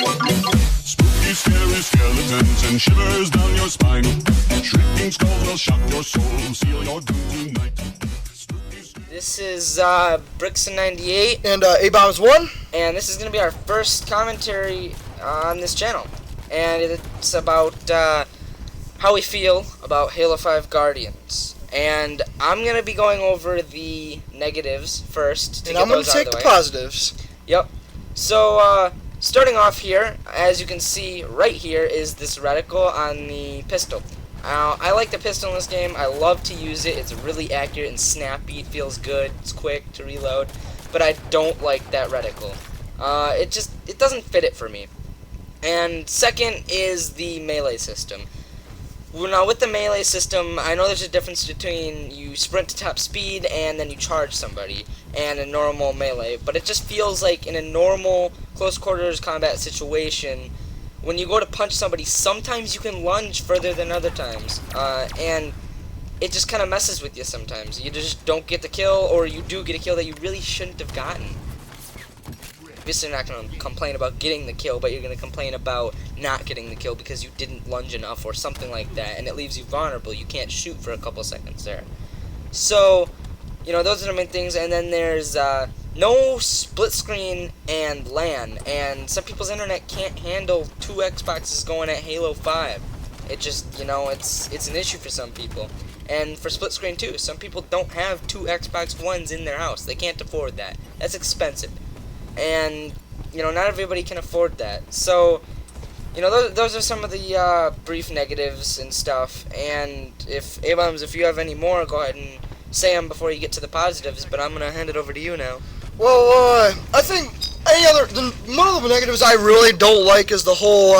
Spooky, scary skeletons and shivers down your spine. Shrieking skulls will shock your soul, seal your doom tonight. This is Brixton98, And A-Bombs1. and this is going to be our first commentary on this channel. And it's about how we feel about Halo 5 Guardians. And I'm going to be going over the negatives first. And I'm going to take the positives. Yep. So, starting off here, as you can see right here, is this reticle on the pistol. I like the pistol in this game. I love to use it. It's really accurate and snappy. It feels good. It's quick to reload. But I don't like that reticle. It doesn't fit it for me. And second is the melee system. Now with the melee system, I know there's a difference between you sprint to top speed and then you charge somebody and a normal melee, but it just feels like in a normal close quarters combat situation, when you go to punch somebody, sometimes you can lunge further than other times, and it just kind of messes with you sometimes. You just don't get the kill, or you do get a kill that you really shouldn't have gotten. Obviously you're not going to complain about getting the kill, but you're going to complain about not getting the kill because you didn't lunge enough or something like that, and it leaves you vulnerable. You can't shoot for a couple seconds there. So, those are the main things, and then there's no split screen and LAN, and some people's internet can't handle 2 Xboxes going at Halo 5. It just, it's an issue for some people. And for split screen too, some people don't have 2 Xbox Ones in their house. They can't afford that. That's expensive. And, not everybody can afford that. So, those are some of the brief negatives and stuff. And if A-Bombs, if you have any more, go ahead and say them before you get to the positives. But I'm going to hand it over to you now. Well, I think one of the negatives I really don't like is the whole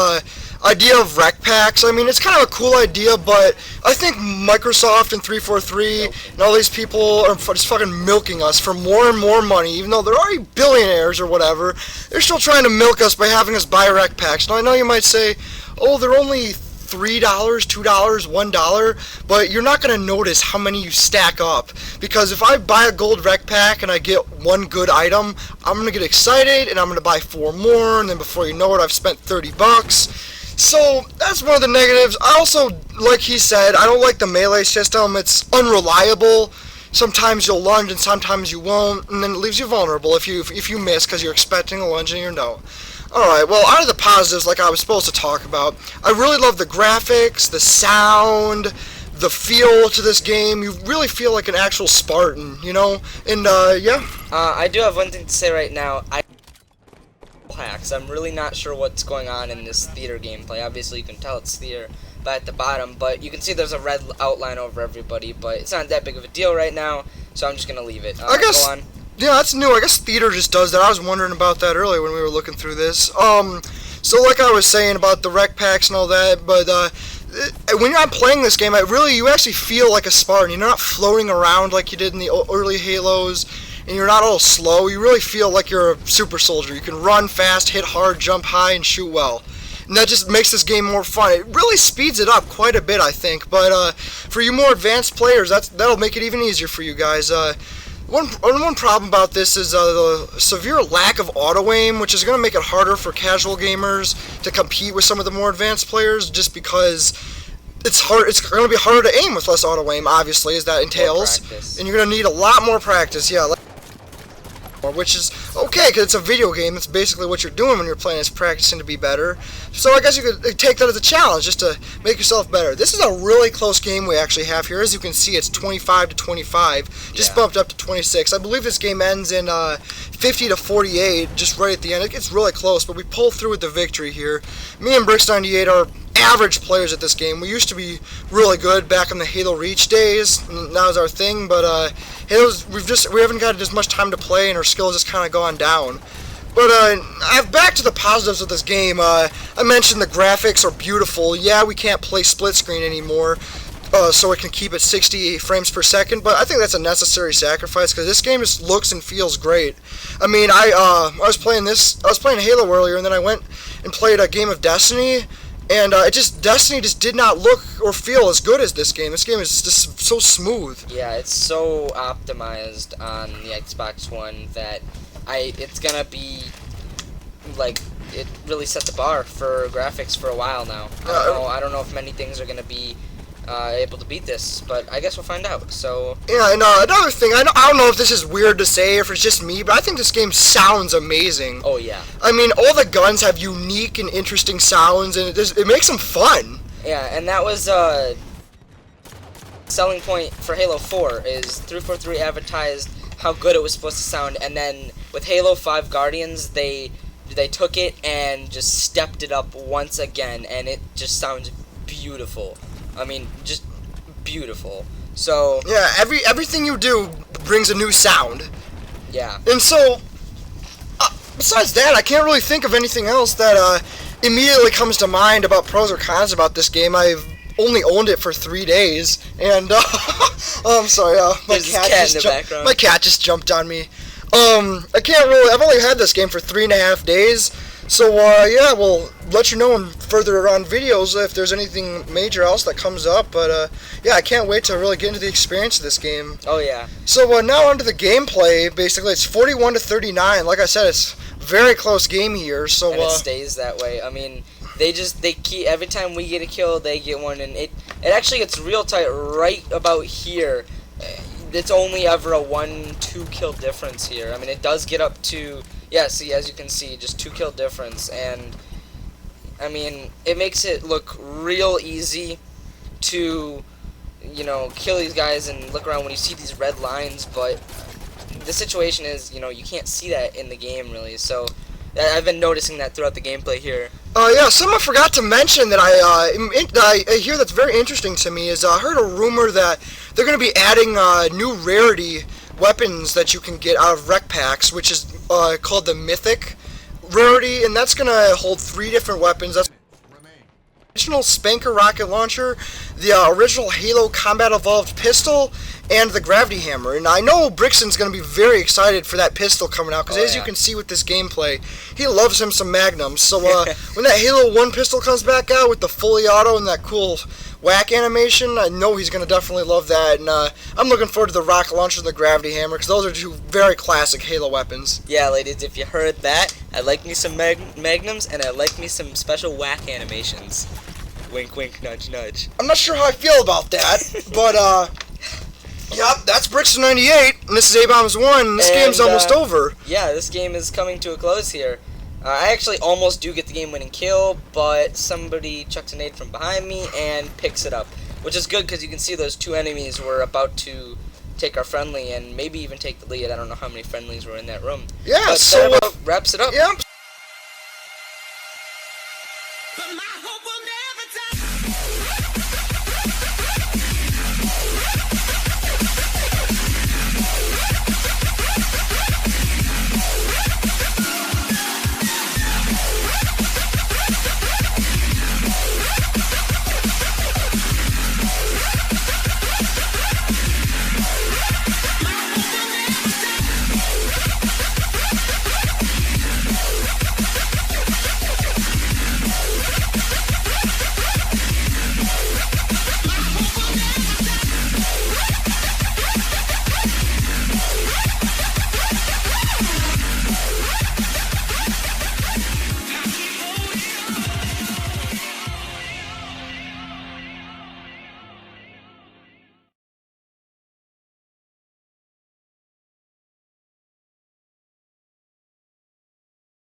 idea of rec packs. I mean, it's kind of a cool idea, but I think Microsoft and 343 and all these people are just fucking milking us for more and more money, even though they're already billionaires or whatever. They're still trying to milk us by having us buy rec packs. Now, I know you might say, oh, they're only $3, $2, $1, but you're not going to notice how many you stack up, because if I buy a gold rec pack and I get one good item, I'm going to get excited and I'm going to buy 4 more, and then before you know it, I've spent $30. So that's one of the negatives. I also, like he said, I don't like the melee system. It's unreliable. Sometimes you'll lunge and sometimes you won't, and then it leaves you vulnerable if you miss because you're expecting a lunge and you don't. Alright, well, out of the positives, like I was supposed to talk about, I really love the graphics, the sound, the feel to this game. You really feel like an actual Spartan, And, yeah. I do have one thing to say right now. Hacks. I'm really not sure what's going on in this theater gameplay. Obviously, you can tell it's theater at the bottom, but you can see there's a red outline over everybody, but it's not that big of a deal right now, so I'm just going to leave it. I guess, go on. Yeah, that's new. I guess theater just does that. I was wondering about that earlier when we were looking through this. So like I was saying about the rec packs and all that, but when you're not playing this game, you actually feel like a Spartan. You're not floating around like you did in the early Halos, and you're not all slow. You really feel like you're a super soldier. You can run fast, hit hard, jump high, and shoot well. And that just makes this game more fun. It really speeds it up quite a bit, I think. But for you more advanced players, that'll make it even easier for you guys. One problem about this is the severe lack of auto-aim, which is going to make it harder for casual gamers to compete with some of the more advanced players, just because it's hard. It's going to be harder to aim with less auto-aim, obviously, as that entails. And you're going to need a lot more practice, yeah. Which is okay, because it's a video game. That's basically what you're doing when you're playing, is practicing to be better. So I guess you could take that as a challenge, just to make yourself better. This is a really close game we actually have here. As you can see, it's 25 to 25, just bumped up to 26. I believe this game ends in 50 to 48, just right at the end. It gets really close, but we pull through with the victory here. Me and Brix98 are average players at this game. We used to be really good back in the Halo Reach days. That was our thing, but Halo's we haven't got as much time to play, and our skills just kind of gone down. But back to the positives of this game. I mentioned the graphics are beautiful. Yeah, we can't play split screen anymore, so it can keep at 60 frames per second. But I think that's a necessary sacrifice, because this game just looks and feels great. I mean, I was playing Halo earlier, and then I went and played a game of Destiny. And Destiny just did not look or feel as good as this game. This game is just so smooth. Yeah, it's so optimized on the Xbox One that it's gonna be like it really set the bar for graphics for a while now. I don't know if many things are gonna be able to beat this, but I guess we'll find out. So yeah, and another thing, I don't know if this is weird to say, or if it's just me, but I think this game sounds amazing. oh yeah, I mean, all the guns have unique and interesting sounds, and it makes them fun. yeah, and that was selling point for Halo 4 is 343 advertised how good it was supposed to sound, and then with Halo 5 Guardians they took it and just stepped it up once again, and it just sounds beautiful. I mean, just beautiful. So Yeah, everything you do brings a new sound. yeah, And so, besides that, I can't really think of anything else that immediately comes to mind about pros or cons about this game. I've only owned it for 3 days, and oh, I'm sorry, There's this cat in the background. my cat just jumped on me. I've only had this game for 3.5 days, so yeah, we'll let you know in further on videos if there's anything major else that comes up. But yeah, I can't wait to really get into the experience of this game. oh yeah. So now onto the gameplay. Basically, it's 41-39. Like I said, it's a very close game here. So And it stays that way. I mean, they keep, every time we get a kill, they get one, and it actually gets real tight right about here. It's only ever a 1-2 kill difference here. I mean, it does get up to, yeah, see, as you can see, just 2 kill difference, and I mean, it makes it look real easy to, you know, kill these guys and look around when you see these red lines, but the situation is, you know, you can't see that in the game really, so I've been noticing that throughout the gameplay here. yeah, something I forgot to mention that I hear that's very interesting to me is I heard a rumor that they're going to be adding new rarity weapons that you can get out of rec packs, which is called the Mythic rarity, and that's going to hold 3 different weapons. That's original Spanker rocket launcher, the original Halo Combat Evolved pistol, and the Gravity Hammer. And I know Brixton's going to be very excited for that pistol coming out, because as you can see with this gameplay, he loves him some Magnums. So when that Halo 1 pistol comes back out with the fully auto and that cool whack animation, I know he's going to definitely love that. And I'm looking forward to the rocket launcher and the Gravity Hammer, because those are 2 very classic Halo weapons. Yeah, ladies, if you heard that, I like me some Magnums, and I like me some special whack animations. Wink, wink, nudge, nudge. I'm not sure how I feel about that, but yep, that's Brixton 98, and this is A-Bombs 1, and this game's almost over. Yeah, this game is coming to a close here. I actually almost do get the game-winning kill, but somebody chucks a nade from behind me and picks it up, which is good because you can see those 2 enemies were about to take our friendly and maybe even take the lead. I don't know how many friendlies were in that room. Yeah, but so that about wraps it up. Yep. But my hope